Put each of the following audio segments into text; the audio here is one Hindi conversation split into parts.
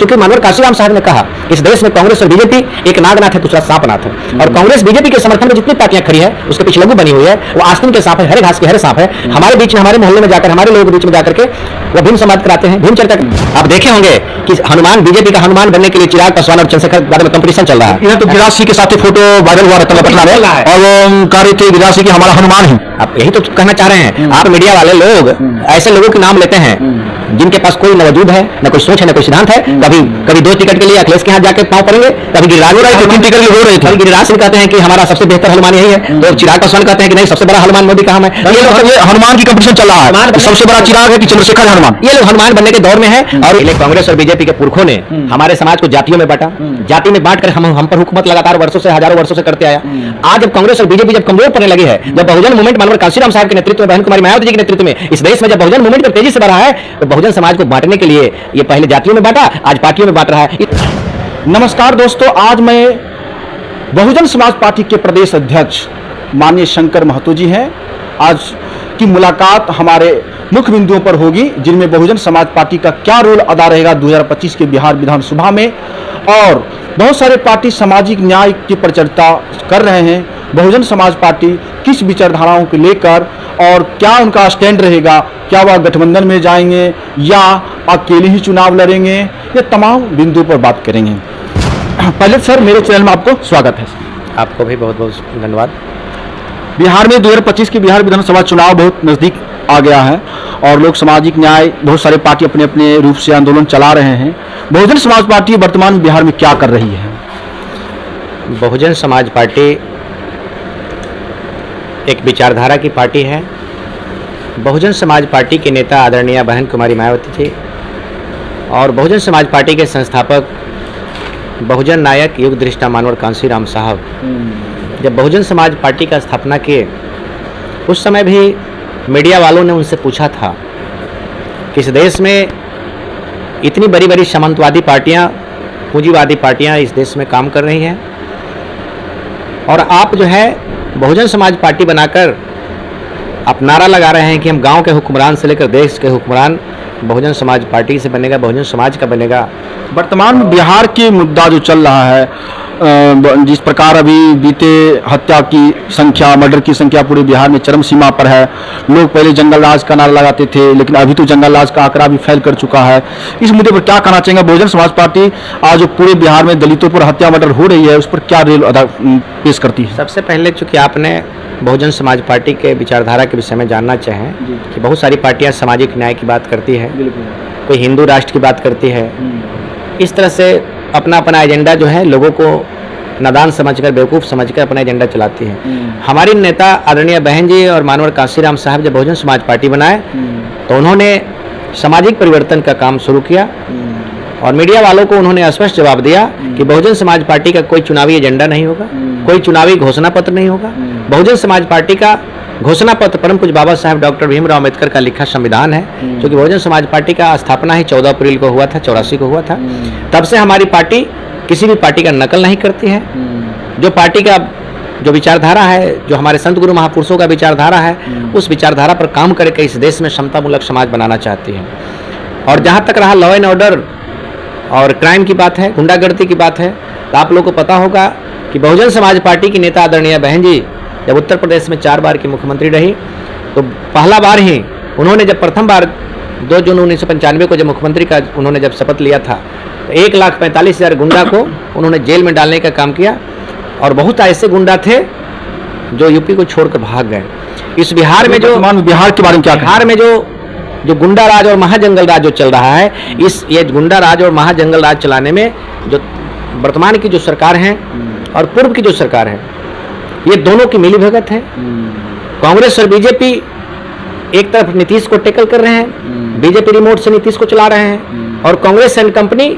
चूंकि मनोहर काशीराम साहब ने कहा इस देश में कांग्रेस और बीजेपी एक नागनाथ है, दूसरा सांपनाथ है। और कांग्रेस बीजेपी के समर्थन में जितनी पार्टियां खड़ी है उसके पीछे लघु बनी हुई है, वो आस्तीन के सांप है, हरे घास के हरे सांप है। हमारे बीच में, हमारे मोहल्ले में जाकर, हमारे लोगों के बीच में जाकर के वो भीम संवाद कराते हैं, भीम चर्चा। आप देखे होंगे कि हनुमान, बीजेपी का हनुमान बनने के लिए चिराग पासवान और चंद्रशेखर बारे में कंपटीशन चल रहा है। इधर तो गिरिराज सिंह के साथ फोटो वायरल हुआ रहता है और वो कह रहे थे गिरिराज सिंह की हमारा हनुमान है। आप यही तो कहना चाह रहे हैं। आप मीडिया वाले लोग ऐसे लोगों के नाम लेते हैं जिनके पास कोई न वजूद है, न कोई सोच है, न कोई सिद्धांत है। कभी 2 टिकट के लिए अखिलेश के हाथ जाकर पांव पड़ेंगे, कभी गिरिराज 3 टिकट के लिए हो रहे थे। गिरिराज सिंह कहते हैं कि हमारा सबसे बेहतर हनुमान यही है, तो चिराग पासवान कहते हैं कि नहीं, सबसे बड़ा हनुमान मोदी का हम है। ये हनुमान की कंपटीशन चल रहा है, सबसे बड़ा चिराग है कि चंद्रशेखर हनुमान। ये लोग हनुमान बनने के दौर में है। और कांग्रेस और बीजेपी के पुरखों ने हमारे समाज को जातियों में बांटा, जाति में बांट कर हम पर हुकूमत लगातार वर्षों से, हजारों वर्षों से करते आया। आज जब कांग्रेस और बीजेपी जब कमजोर पड़ने लगी है, जब बहुजन मूवमेंट मनोहर काशीराम साहब के नेतृत्व में, बहन कुमारी मायावती जी के नेतृत्व में इस देश में जब बहुजन मूवमेंट तेजी से बढ़ा है, तो बहुजन समाज को बांटने के लिए ये पहले जातियों में बांटा, आज पार्टियों में बांट रहा है। नमस्कार दोस्तों, आज मैं बहुजन समाज पार्टी के प्रदेश अध्यक्ष माननीय शंकर महतो जी हैं। आज की मुलाकात हमारे मुख्य बिंदुओं पर होगी, जिनमें बहुजन समाज पार्टी का क्या रोल अदा रहेगा 2025 के बिहार विधानसभा में, और बहुत सारे पार्टी सामाजिक न्याय की परिचर्चा कर रहे हैं। बहुजन समाज पार्टी किस विचारधाराओं को लेकर और क्या उनका स्टैंड रहेगा, क्या वह गठबंधन में जाएंगे या अकेले ही चुनाव लड़ेंगे, ये तमाम बिंदुओं पर बात करेंगे। पहले सर, मेरे चैनल में आपको स्वागत है। आपको भी बहुत बहुत धन्यवाद। बिहार में 2025 के बिहार विधानसभा चुनाव बहुत नज़दीक आ गया है और लोग सामाजिक न्याय, बहुत सारे पार्टी अपने अपने रूप से आंदोलन चला रहे हैं। बहुजन समाज पार्टी वर्तमान में बिहार में क्या कर रही है? बहुजन समाज पार्टी एक विचारधारा की पार्टी है। बहुजन समाज पार्टी के नेता आदरणीय बहन कुमारी मायावती जी और बहुजन समाज पार्टी के संस्थापक बहुजन नायक युग दृष्टा मनोहर काशीराम साहब जब बहुजन समाज पार्टी का स्थापना किए, उस समय भी मीडिया वालों ने उनसे पूछा था कि इस देश में इतनी बड़ी बड़ी सामंतवादी पार्टियां, पूंजीवादी पार्टियां इस देश में काम कर रही हैं, और आप जो है बहुजन समाज पार्टी बनाकर आप नारा लगा रहे हैं कि हम गांव के हुक्मरान से लेकर देश के हुक्मरान बहुजन समाज पार्टी से बनेगा, बहुजन समाज का बनेगा। वर्तमान में बिहार के मुद्दा जो चल रहा है, जिस प्रकार अभी बीते हत्या की संख्या, मर्डर की संख्या पूरे बिहार में चरम सीमा पर है। लोग पहले जंगल राज का नारा लगाते थे, लेकिन अभी तो जंगल राज का आंकड़ा भी फैल कर चुका है। इस मुद्दे पर क्या कहना चाहेंगे? बहुजन समाज पार्टी आज जो पूरे बिहार में दलितों पर हत्या मर्डर हो रही है, उस पर क्या रोल पेश करती है? सबसे पहले चूँकि आपने बहुजन समाज पार्टी के विचारधारा के विषय में जानना चाहें कि बहुत सारी पार्टियां सामाजिक न्याय की बात करती है, कोई हिंदू राष्ट्र की बात करती है, इस तरह से अपना अपना एजेंडा जो है लोगों को नादान समझकर, बेवकूफ़ समझकर अपना एजेंडा चलाती है। हमारी नेता आदरणीय बहन जी और मनोहर काशीराम साहब जब बहुजन समाज पार्टी बनाए तो उन्होंने सामाजिक परिवर्तन का काम शुरू किया और मीडिया वालों को उन्होंने स्पष्ट जवाब दिया कि बहुजन समाज पार्टी का कोई चुनावी एजेंडा नहीं होगा, कोई चुनावी घोषणा पत्र नहीं होगा। बहुजन समाज पार्टी का घोषणा पत्र परम पूज्य बाबा साहब डॉक्टर भीमराव अम्बेडकर का लिखा संविधान है, क्योंकि बहुजन समाज पार्टी का स्थापना ही 14 अप्रैल को हुआ था, 84 को हुआ था। तब से हमारी पार्टी किसी भी पार्टी का नकल नहीं करती है। जो पार्टी का जो विचारधारा है, जो हमारे संत गुरु महापुरुषों का विचारधारा है, उस विचारधारा पर काम करके इस देश में समतामूलक समाज बनाना चाहती है। और जहाँ तक रहा लॉ एंड ऑर्डर और क्राइम की बात है, गुंडागर्दी की बात है, तो आप लोगों को पता होगा कि बहुजन समाज पार्टी की नेता आदरणीय बहन जी जब उत्तर प्रदेश में 4 बार की मुख्यमंत्री रही, तो पहला बार ही उन्होंने जब प्रथम बार 2 जून 1995 को जब मुख्यमंत्री का उन्होंने जब शपथ लिया था, तो 1,45,000 गुंडा को उन्होंने जेल में डालने का काम किया और बहुत ऐसे गुंडा थे जो यूपी को छोड़कर भाग गए। इस बिहार में जो बिहार के बारे में क्या, बिहार में जो गुंडा राज और महाजंगल राज जो चल रहा है, ये गुंडा राज और महाजंगल राज चलाने में जो वर्तमान की जो सरकार है और पूर्व की जो सरकार है, ये दोनों की मिली भगत है। कांग्रेस और बीजेपी एक तरफ नीतीश को टेकल कर रहे हैं, बीजेपी रिमोट से नीतीश को चला रहे हैं, और कांग्रेस एंड कंपनी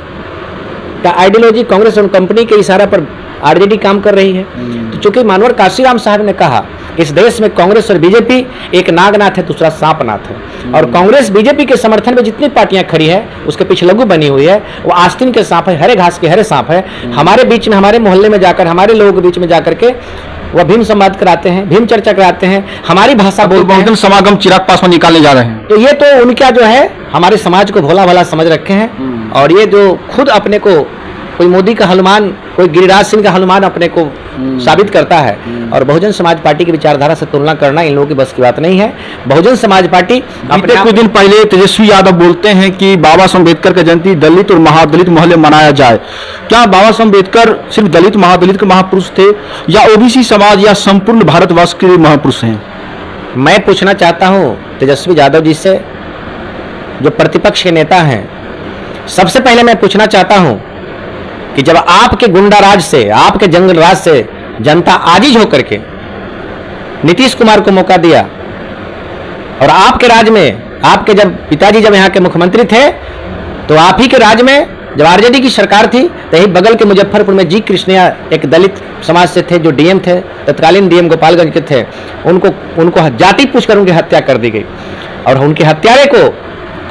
का आइडियोलॉजी, कांग्रेस एंड कंपनी के इशारा पर आरजेडी काम कर रही है। तो चूंकि मनोहर काशीराम साहब ने कहा इस देश में कांग्रेस और बीजेपी एक नागनाथ है, दूसरा सांपनाथ है, और कांग्रेस बीजेपी के समर्थन में जितनी पार्टियां खड़ी है उसके पीछे लघु बनी हुई है, वो आस्तीन के सांप है, हरे घास के हरे सांप है। हमारे बीच में, हमारे मोहल्ले में जाकर, हमारे लोगों के बीच में जाकर के वह भीम संवाद कराते हैं, भीम चर्चा कराते हैं, हमारी भाषा बोलते हैं। बहुजन समागम चिराग पासवान निकालने जा रहे हैं, तो ये तो उनका जो है हमारे समाज को भोला भाला समझ रखे हैं और ये जो खुद अपने को कोई मोदी का हनुमान, कोई गिरिराज सिंह का हनुमान अपने को साबित करता है, और बहुजन समाज पार्टी की विचारधारा से तुलना करना इन लोगों की बस की बात नहीं है। बहुजन समाज पार्टी बीते कुछ दिन पहले तेजस्वी यादव बोलते हैं कि बाबा साहब अम्बेडकर का जयंती दलित और महादलित मोहल्ले मनाया जाए। क्या बाबा साहब अम्बेडकर सिर्फ दलित महादलित के महापुरुष थे या ओबीसी समाज या संपूर्ण भारतवर्ष के लिए महापुरुष हैं? मैं पूछना चाहता हूँ तेजस्वी यादव जी से, जो प्रतिपक्ष के नेता हैं, सबसे पहले मैं पूछना चाहता हूँ कि जब आपके गुंडा राज से, आपके जंगल राज से जनता आजिज होकर के नीतीश कुमार को मौका दिया, और आपके राज में, आपके जब पिताजी जब यहाँ के मुख्यमंत्री थे, तो आप ही के राज में जब आरजेडी की सरकार थी, तो यही बगल के मुजफ्फरपुर में जी कृष्णया एक दलित समाज से थे, जो डीएम थे, तत्कालीन डीएम गोपालगंज के थे, उनको जाति पूछकर उनकी हत्या कर दी गई, और उनके हत्यारे को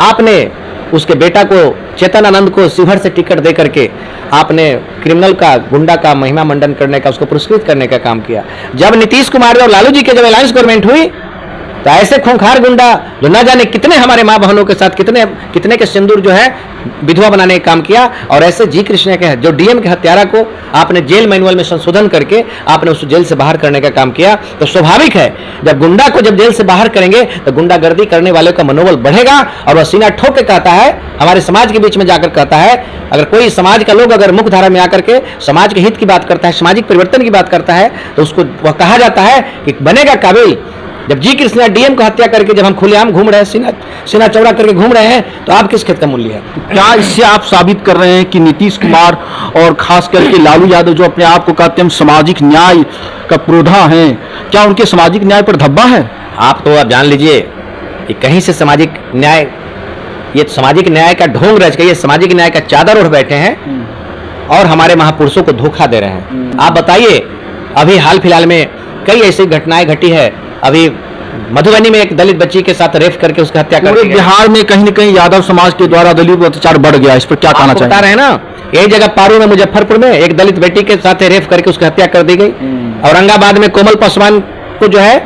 आपने, उसके बेटा को चेतन आनंद को शिवहर से टिकट दे करके आपने क्रिमिनल का, गुंडा का महिमा मंडन करने का, उसको पुरस्कृत करने का काम किया। जब नीतीश कुमार और लालू जी के जब अलायंस गवर्नमेंट हुई, तो ऐसे खूंखार गुंडा जो न जाने कितने हमारे माँ बहनों के साथ कितने के सिंदूर जो है विधवा बनाने का काम किया, और ऐसे जी कृष्ण के जो डीएम के हत्यारा को आपने जेल मैनुअल में संशोधन करके आपने उसको जेल से बाहर करने का काम किया। तो स्वाभाविक है, जब गुंडा को जब जेल से बाहर करेंगे तो गुंडागर्दी करने वाले का मनोबल बढ़ेगा, और वह सीना ठोक के कहता है, हमारे समाज के बीच में जाकर कहता है, अगर कोई समाज का लोग अगर मुख्य धारा में आकर के समाज के हित की बात करता है, सामाजिक परिवर्तन की बात करता है, तो उसको वह कहा जाता है कि बनेगा काबिल। जब जी कृष्णा डीएम को हत्या करके जब हम खुलेआम घूम रहे हैं, सीना चौड़ा करके घूम रहे हैं, तो आप किस खेत का मूल्य है? क्या इससे आप साबित कर रहे हैं कि नीतीश कुमार और खास करके लालू यादव जो अपने आप को कहते हैं सामाजिक न्याय का पुरोधा हैं, क्या उनके सामाजिक न्याय पर धब्बा है? आप जान लीजिए कि कहीं से सामाजिक न्याय, ये सामाजिक न्याय का ढोंग रच के, ये सामाजिक न्याय का चादर ओढ़ बैठे हैं और हमारे महापुरुषों को धोखा दे रहे हैं। आप बताइए, अभी हाल फिलहाल में कई ऐसी घटनाएं घटी है। अभी मधुबनी में एक दलित बच्ची के साथ रेप करके उसकी हत्या कर दी गई। बिहार में कहीं न कहीं यादव समाज के द्वारा दलित पर अत्याचार बढ़ गया, इस पर क्या कहना चाहिए? बता रहे हैं ना, यही जगह पारू में, मुजफ्फरपुर में एक दलित बेटी के साथ रेप करके उसकी हत्या कर दी गई। औरंगाबाद में कोमल पासवान को जो है,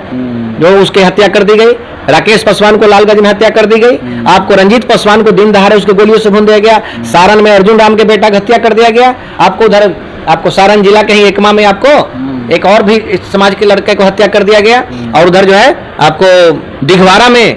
जो उसकी हत्या कर दी गई। राकेश पासवान को लालगंज में हत्या कर दी गई। आपको रंजीत पासवान को दिन दहाड़े उसके गोलियों से भून दिया गया। सारण में अर्जुन राम के बेटा की हत्या कर दिया गया। आपको उधर, आपको सारण जिला के ही एकमा में आपको एक और भी समाज के लड़के को हत्या कर दिया गया। और उधर जो है आपको दिघवारा में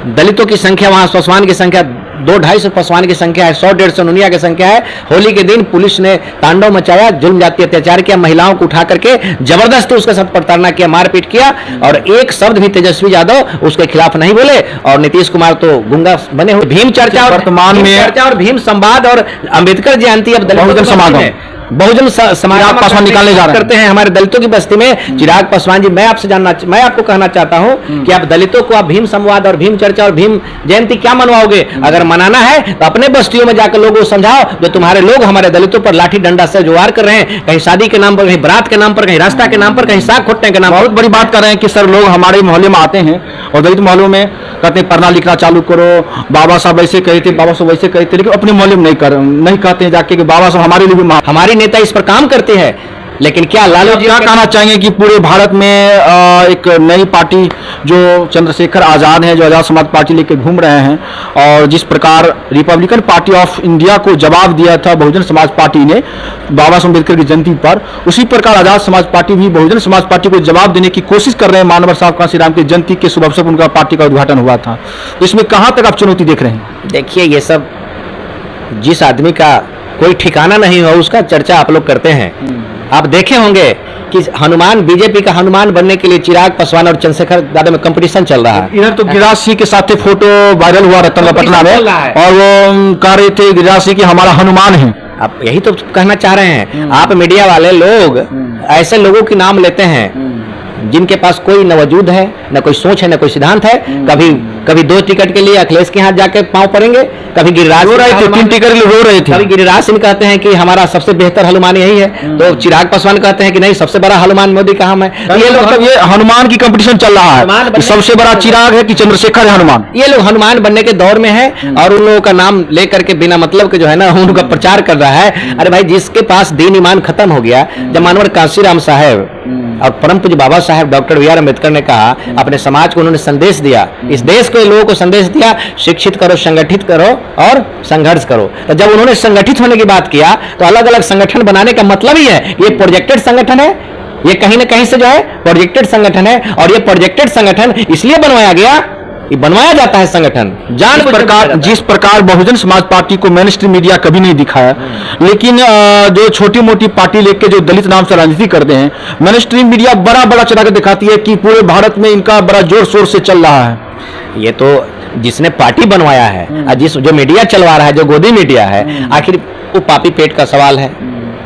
दलितों की संख्या, वहां पासवान की संख्या 200-250 पासवान की संख्या है, 100-150 नुनिया की संख्या है। होली के दिन पुलिस ने तांडव मचाया, जुल्म जाति अत्याचार किया, महिलाओं को उठा करके जबरदस्ती उसके साथ प्रताड़ना किया, मारपीट किया, और एक शब्द भी तेजस्वी यादव उसके खिलाफ नहीं बोले। और नीतीश कुमार तो गुंगा बने हुए। भीम चर्चा और वर्तमान में चर्चा और भीम संवाद और अंबेडकर जयंती अब बहुजन समागम, बहुजन समाज पासवान निकालने जा रहे करते हैं हमारे दलितों की बस्ती में। चिराग पासवान जी, मैं आपको कहना चाहता हूं कि आप दलितों को आप भीम संवाद और भीम चर्चा और भीम जयंती क्या मनवाओगे? अगर मनाना है तो अपने बस्तियों में जाकर लोगों को समझाओ, जो तुम्हारे लोग हमारे दलितों पर लाठी डंडा से जो वार कर रहे हैं, कहीं शादी के नाम पर, कहीं बारात के नाम पर, कहीं रास्ता के नाम पर, कहीं साग खोटने के नाम पर। बहुत बड़ी बात कर रहे हैं कि सर लोग हमारे मोहल्ले में आते हैं और दलित मोहल्लों में कहते हैं पढ़ना लिखना चालू करो, बाबा साहब ऐसे कहे थे, बाबा साहब वैसे कहे थे, लेकिन अपने मोहल्ले में नहीं कहते हैं जाके कि बाबा साहब हमारे लिए भी। हमारी नेता इस पर काम करते हैं, लेकिन क्या लालू जी क्या कहना चाहेंगे कि पूरे भारत में एक नई पार्टी जो चंद्रशेखर आजाद हैं, जो आजाद समाज पार्टी लेकर घूम रहे हैं, और जिस प्रकार रिपब्लिकन पार्टी ऑफ इंडिया को जवाब दिया था बहुजन समाज पार्टी ने बाबा साहब अम्बेडकर की जयंती पर, उसी प्रकार आजाद समाज पार्टी भी बहुजन समाज पार्टी को जवाब देने की कोशिश कर रहे हैं। मानवर साहब कांसी राम की जयंती के शुभ अवसर पर उनका पार्टी का उद्घाटन हुआ था, तो इसमें कहां तक आप चुनौती देख रहे हैं? देखिए, ये सब जिस आदमी का कोई ठिकाना नहीं हो उसका चर्चा आप लोग करते हैं। आप देखे होंगे कि हनुमान, बीजेपी का हनुमान बनने के लिए चिराग पासवान और चंद्रशेखर यादव में कंपटीशन चल रहा है। इधर तो गिरिराज सिंह के साथ फोटो वायरल हुआ रतनलापटना में, और वो कह रहे थे गिरिराज सिंह कि हमारा हनुमान है। आप यही तो कहना चाह रहे हैं। आप मीडिया वाले लोग ऐसे लोगों के नाम लेते हैं जिनके पास कोई न वजूद है, न कोई सोच है, न कोई सिद्धांत है। कभी 2 टिकट के लिए अखिलेश के हाथ जाके पांव पड़ेंगे, कभी गिरिराज रो रहे थे, 3 टिकट के लिए रो रहे थे। कभी गिरिराज सिंह कहते हैं कि हमारा सबसे बेहतर हनुमान यही है, तो चिराग पासवान कहते हैं कि नहीं, सबसे बड़ा हनुमान मोदी का हम है। ये लोग, ये हनुमान की कंपटीशन चल रहा है, सबसे बड़ा चिराग है कि चंद्रशेखर है हनुमान। ये लोग हनुमान बनने के दौर में है, और उन लोगों का नाम लेकर के बिना मतलब के जो है ना उनका प्रचार कर रहा है। अरे भाई, जिसके पास दीन ईमान खत्म हो गया, जब मानवर कांसी राम साहब और परम पूज्य Baba Saheb doctor B are Ambedkar ने कहा, अपने समाज को उन्होंने संदेश दिया, इस देश के लोगों को संदेश दिया, शिक्षित करो, संगठित करो और संघर्ष करो। तो जब उन्होंने संगठित होने की बात किया तो अलग अलग संगठन बनाने का मतलब ही है ये प्रोजेक्टेड संगठन है, ये कहीं ना कहीं से जो है प्रोजेक्टेड संगठन है। और ये प्रोजेक्टेड संगठन इसलिए बनवाया गया, ये बनवाया जाता है संगठन जिस प्रकार बहुजन समाज पार्टी को मेन स्ट्रीम मीडिया कभी नहीं दिखाया, लेकिन जो छोटी मोटी पार्टी लेके जो दलित नाम से राजनीति करते हैं, मेन स्ट्रीम मीडिया बड़ा बड़ा चढ़ा के दिखाती है कि पूरे भारत में इनका बड़ा जोर शोर से चल रहा है। ये तो जिसने पार्टी बनवाया है और जो मीडिया चलवा रहा है, जो गोदी मीडिया है, आखिर वो पापी पेट का सवाल है।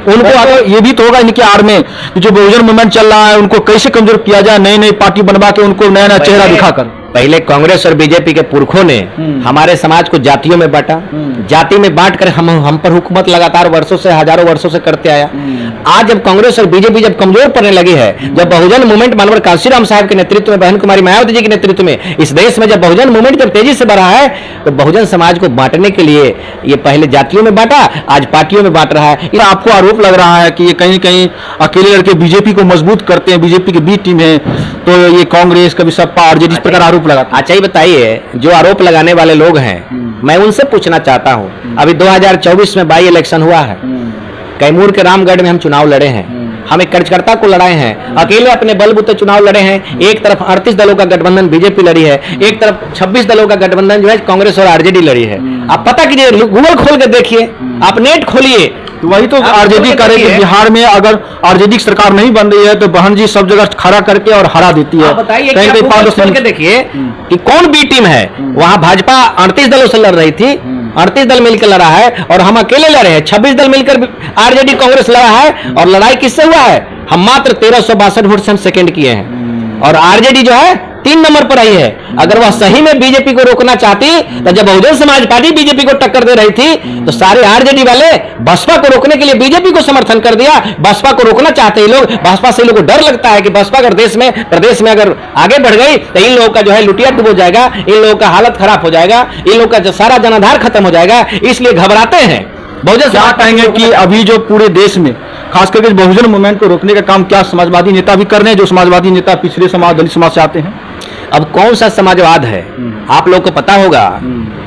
उनको ये भी तो होगा इनके आड़ में जो बहुजन मूवमेंट चल रहा है उनको कैसे कमजोर किया जाए, नई नई पार्टी बनवा के उनको नया नया चेहरा दिखाकर। पहले कांग्रेस और बीजेपी के पुरखों ने हमारे समाज को जातियों में बांटा, जाति में बांट कर हम पर हुकूमत लगातार वर्षों से, हजारों वर्षों से करते आया। आज जब कांग्रेस और बीजेपी जब कमजोर पड़ने लगी है, जब बहुजन मूवमेंट मानवर कांशीराम साहब के नेतृत्व में, बहन कुमारी मायावती जी के नेतृत्व में इस देश में जब बहुजन मूवमेंट जब तेजी से बढ़ा है, तो बहुजन समाज को बांटने के लिए ये पहले जातियों में बांटा, आज पार्टियों में बांट रहा है। ये आपको आरोप लग रहा है कि ये कहीं कहीं अकेले लड़के बीजेपी को मजबूत करते हैं, बीजेपी की बी टीम है, तो ये कांग्रेस कभी सपा आरजेडी इस प्रकार आरोप लगाता है। अच्छा, ये बताइए, जो आरोप लगाने वाले लोग हैं, मैं उनसे पूछना चाहता हूं, अभी 2024 में बाई इलेक्शन हुआ है, कैमूर के रामगढ़ में हम चुनाव लड़े हैं, हम एक कार्यकर्ता को लड़ाए हैं, अकेले अपने बलबूते चुनाव लड़े हैं। एक तरफ 38 दलों का गठबंधन बीजेपी लड़ी है, एक तरफ 26 दलों का गठबंधन जो है कांग्रेस और आरजेडी लड़ी है। आप पता कीजिए, गूगल खोल के देखिए, आप नेट खोलिए, तो वही तो आरजेडी करेगी। बिहार में अगर आरजेडी की सरकार नहीं बन रही है तो बहन जी सब जगह खड़ा करके और हरा देती है। बताइए, खोल के देखिए कि कौन बी टीम है। वहां भाजपा 38 दलों से लड़ रही थी, 38 दल मिलकर लड़ा है, और हम अकेले लड़े हैं। 26 दल मिलकर आरजेडी कांग्रेस लड़ा है, और लड़ाई किससे हुआ है? हम मात्र 1362 वोट से हम सेकेंड किए हैं, और आरजेडी जो है 3 नंबर पर आई है। अगर वह सही में बीजेपी को रोकना चाहती, तो जब बहुजन समाज पार्टी बीजेपी को टक्कर दे रही थी, तो सारे आरजेडी वाले बसपा को रोकने के लिए बीजेपी को समर्थन कर दिया। बसपा को रोकना चाहते हैं लोग, बसपा से लोगों को डर लगता है कि बसपा अगर प्रदेश में अगर आगे बढ़ गई तो इन लोगों का जो है लुटिया डूब हो जाएगा, इन लोगों का हालत खराब हो जाएगा, इन लोगों का सारा जनाधार खत्म हो जाएगा, इसलिए घबराते हैं। बहुजन क्या कहेंगे कि अभी जो पूरे देश में खास करके बहुजन मूवमेंट को रोकने का काम क्या समाजवादी नेता भी कर रहे हैं, जो समाजवादी नेता पिछले समाज दलित समाज से आते हैं? अब कौन सा समाजवाद है? आप लोग को पता होगा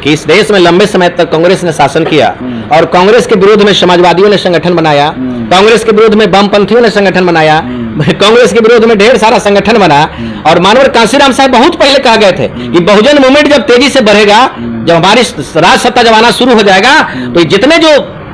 कि इस देश में लंबे समय तक कांग्रेस ने शासन किया, और कांग्रेस के विरोध में समाजवादियों ने संगठन बनाया, कांग्रेस के विरोध में वामपंथियों ने संगठन बनाया, कांग्रेस के विरोध में ढेर सारा संगठन बना। और मानवर कांशीराम साहब बहुत पहले कहा गए थे कि बहुजन मूवमेंट जब तेजी से बढ़ेगा, जब हमारी राज सत्ता जब आना शुरू हो जाएगा, तो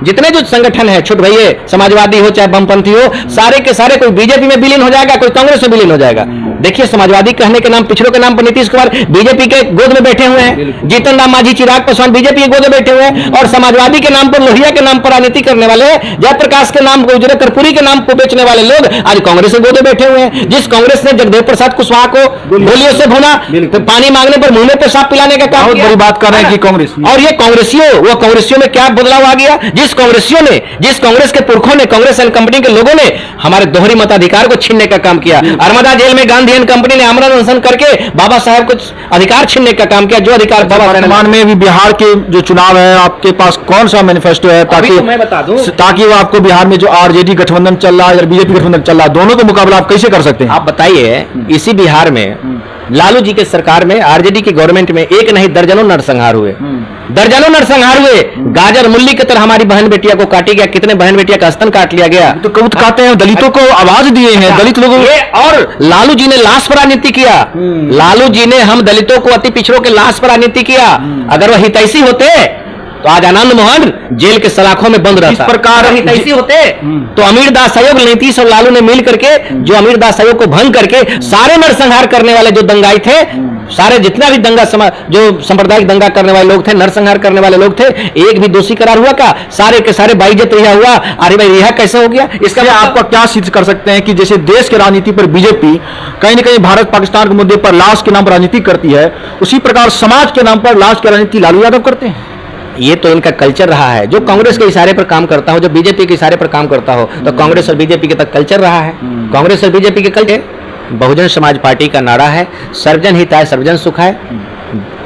जितने जो संगठन है, छोट भैया समाजवादी हो चाहे वामपंथी हो, सारे के सारे कोई बीजेपी में विलीन हो जाएगा, कोई कांग्रेस में विलीन हो जाएगा। देखिए, समाजवादी कहने के नाम, पिछड़ों के नाम पर नीतीश कुमार बीजेपी के गोद में बैठे हुए हैं, जीतन राम मांझी, चिराग पासवान बीजेपी के गोद में बैठे हुए हैं, और समाजवादी के नाम पर, लोहिया के नाम पर राजनीति करने वाले, जयप्रकाश के नाम, गुजर कर्पूरी के नाम को बेचने वाले लोग आज कांग्रेस के गोद में बैठे हुए हैं। जिस कांग्रेस ने जगदेव प्रसाद कुशवाहा को गोलियों से भूना, तो पानी मांगने पर मुंह में पेशाब पिलाने का काम किया। बड़ी बात कर रहे हैं कि कांग्रेस, और ये कांग्रेसियों में क्या बदलाव आ गया? जिस कांग्रेस के पुरखों ने, कांग्रेस एंड कंपनी के लोगों ने हमारे दोहरी मताधिकार को छीनने का काम किया। अरमदा जेल में गांधी एंड कंपनी ने आमरण अनशन करके बाबा साहब को अधिकार छीनने का काम किया, जो अधिकार वर्तमान में भी बिहार के जो चुनाव है, आपके पास कौन सा मैनिफेस्टो है, ताकि मैं बता दूं, ताकि वो आपको बिहार में जो आरजेडी गठबंधन चल रहा है या बीजेपी गठबंधन चल रहा है, दोनों का मुकाबला आप कैसे कर सकते हैं? आप बताइए, इसी बिहार में लालू जी के सरकार में, आरजेडी की गवर्नमेंट में एक नहीं दर्जनों नरसंहार हुए, दर्जनों नरसंहार हुए। गाजर मूली की तरह हमारी बहन बेटिया को काटी गया, कितने बहन बेटिया का स्तन काट लिया गया। तो कबूत कहते हैं दलितों को आवाज दिए हैं, दलित लोगों और लालू जी ने लाश पर राजनीति किया। लालू जी ने हम दलितों को, अति पिछड़ों के लाश पर राजनीति किया। अगर वह हितैषी होते तो आज आनंद मोहन जेल के सलाखों में बंद रहता। इस प्रकार हितैषी होते तो अमीर दास आयोग, नीतीश और लालू ने मिल करके, जो अमीर दास आयोग को भंग करके सारे नरसंहार करने वाले जो दंगाई थे, सारे जितना भी दंगा जो सांप्रदायिक दंगा करने वाले लोग थे, नरसंहार करने वाले लोग थे, एक भी दोषी करार हुआ का? सारे के सारे बाइज्जत रिहा हुआ। अरे भाई, रिहा कैसे हो गया? इसका आपको क्या सिद्ध कर सकते हैं कि जैसे देश की राजनीति पर बीजेपी कहीं न कहीं भारत पाकिस्तान के मुद्दे पर लाश के नाम पर राजनीति करती है, उसी प्रकार समाज के नाम पर लाश की राजनीति लालू यादव करते हैं? ये तो इनका कल्चर रहा है। जो कांग्रेस के इशारे पर काम करता हो, जो बीजेपी के इशारे पर काम करता हो, तो कांग्रेस और बीजेपी के तक कल्चर रहा है। कांग्रेस और बीजेपी के कल्चर, बहुजन समाज पार्टी का नारा है सर्वजन हिताय सर्वजन सुखाय।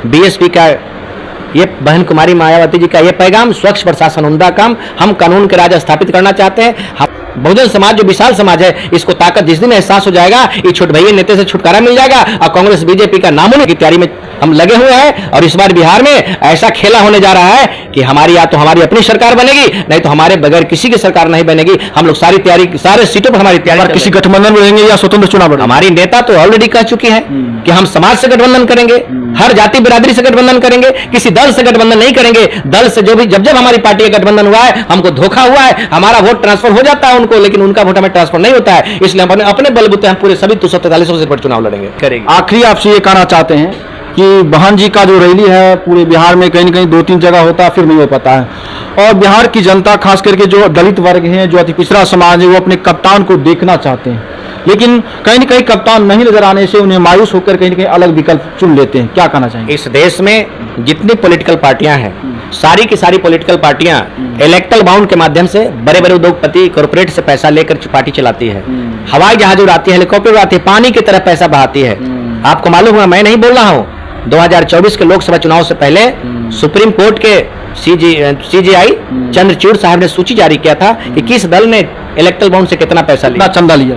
बीएसपी का ये, बहन कुमारी मायावती जी का ये पैगाम, स्वच्छ प्रशासन उम्दा काम, हम कानून के राज स्थापित करना चाहते हैं। हम बहुजन समाज जो विशाल समाज है, इसको ताकत जिस दिन एहसास हो जाएगा, ये छोटे भैया नेता से छुटकारा मिल जाएगा और कांग्रेस बीजेपी का नामों की तैयारी में हम लगे हुए हैं। और इस बार बिहार में ऐसा खेला होने जा रहा है कि हमारी या तो हमारी अपनी सरकार बनेगी, नहीं तो हमारे बगैर किसी की सरकार नहीं बनेगी। हम लोग सारी तैयारी, सारे सीटों पर हमारी तैयारी, किसी गठबंधन में रहेंगे या स्वतंत्र चुनाव लड़ेंगे। हमारी नेता तो ऑलरेडी कह चुकी है कि हम समाज से गठबंधन करेंगे, हर जाति बिरादरी से गठबंधन करेंगे, किसी दल से गठबंधन नहीं करेंगे। दल से जो भी जब हमारी पार्टी का गठबंधन हुआ है, हमको धोखा हुआ है, हमारा वोट ट्रांसफर हो जाता है उनको, लेकिन उनका वोट हमें ट्रांसफर नहीं होता है। इसलिए हम अपने बलबूते हम पूरे सभी 243 सीट पर चुनाव लड़ेंगे, करेंगे। आखिरी आपसे ये कहना चाहते हैं कि बहन जी का जो रैली है पूरे बिहार में कहीं न कहीं 2-3 जगह होता है, फिर नहीं हो पाता है। और बिहार की जनता, खास करके जो दलित वर्ग है, जो अति पिछड़ा समाज है, वो अपने कप्तान को देखना चाहते हैं, लेकिन कहीं न कहीं कप्तान नहीं नजर आने से उन्हें मायूस होकर कहीं न कहीं अलग विकल्प चुन लेते हैं। क्या कहना चाहेंगे? इस देश में जितनी पॉलिटिकल पार्टियां हैं, सारी की सारी पॉलिटिकल पार्टियां इलेक्टल बाउंड के माध्यम से बड़े बड़े उद्योगपति कॉर्पोरेट से पैसा लेकर पार्टी चलाती है। हवाई जहाज उड़ाती है, हेलीकॉप्टर उड़ाती है, पानी की तरह पैसा बहाती है। आपको मालूम है, मैं नहीं बोल रहा हूं, 2024 के लोकसभा चुनाव से पहले सुप्रीम कोर्ट के सीजीआई चंद्रचूड़ साहब ने सूची जारी किया था कि किस दल ने इलेक्टल बाउंड से कितना पैसा लिया,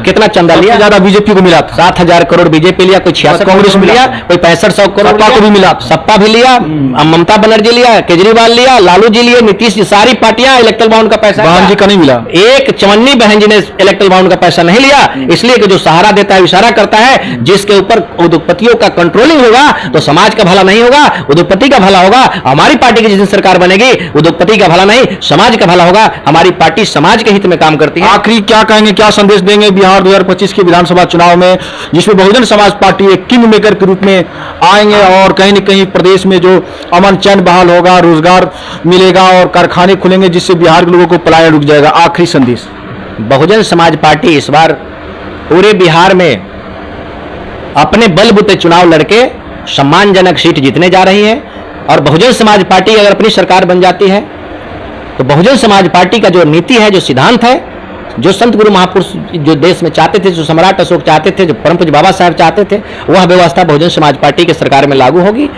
कितना चंदा लिया। ज्यादा बीजेपी को मिला था, 7,000 करोड़ बीजेपी लिया, कोई 66 कांग्रेस में लिया, कोई 6500 करोड़ को भी मिला, सपा भी लिया, ममता बनर्जी लिया, केजरीवाल लिया, लालू जी लिए, नीतीश जी, सारी पार्टियां इलेक्टल बाउंड का पैसा। बहन जी का नहीं मिला, एक चवन्नी बहन जी ने इलेक्टल बाउंड का पैसा नहीं लिया, इसलिए कि जो सहारा देता है, इशारा करता है, जिसके ऊपर उद्योगपतियों का कंट्रोलिंग होगा तो समाज का भला नहीं होगा, उद्योगपति का भला होगा। हमारी पार्टी की जिस दिन सरकार बनेगी, उद्योगपति का भला नहीं, समाज का भला होगा। हमारी पार्टी समाज के हित में काम करती है। आखिरी क्या कहेंगे, क्या संदेश देंगे बिहार 2025 के विधानसभा चुनाव में, जिसमें बहुजन समाज पार्टी एक किंग मेकर के रूप में आएंगे और कहीं न कहीं प्रदेश में जो अमन चैन बहाल होगा, रोजगार मिलेगा और कारखाने खुलेंगे, जिससे बिहार के लोगों को पलायन रुक जाएगा? आखिरी संदेश। बहुजन समाज पार्टी इस बार पूरे बिहार में अपने बलबूते चुनाव लड़के सम्मानजनक सीट जीतने जा रही है। और बहुजन समाज पार्टी अगर अपनी सरकार बन जाती है तो बहुजन समाज पार्टी का जो नीति है, जो सिद्धांत है, जो संत गुरु महापुरुष जो देश में चाहते थे, जो सम्राट अशोक चाहते थे, जो परम पूज्य बाबा साहब चाहते थे, वह व्यवस्था बहुजन समाज पार्टी की सरकार में लागू होगी।